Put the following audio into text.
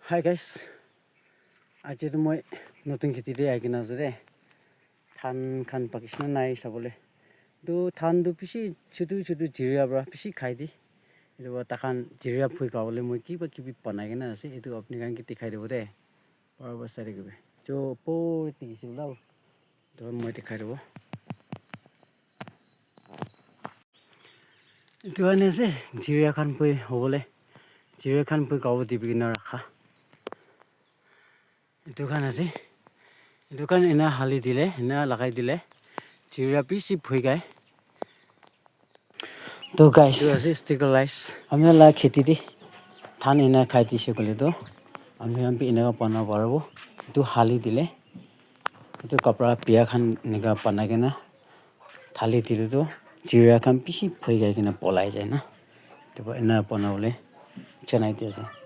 Hi guys, আজি তো মই নতুন খেতিতে আহি কিনে আছে দে ধান খান পাকিস্তান নাই চাবলৈ তো ধানটো পিছি চুটু চুটু জিৰা পৰা পিছি খাই দি এইটো তাখান জিৰা ফুই গাবলৈ মই কিবা কিবি বনাই কিনে আছে এইটো আপুনি কাৰণে দেখাই দিব দে বৰাবৰ চাই থাকিব তো ওপৰত দেখিছে ওলাও তো মই দেখাই দিব এইটো কাৰণে আছে জিৰা খান ফুই হ'বলৈ জিৰা খান ফুই গাব দিবি কিনে ৰাখা itu kan sih itu kan ina hali dile ina lagai dile jiria pisi phui gai to guys itu sih sticker rice ami la kheti di than ina khai dise kole to ami ina pana parbo itu hali dile itu kapra pia khan nega pana kena thali dile to jiria khan pisi phui gai kena polai jai na to ina pana bole chanai diase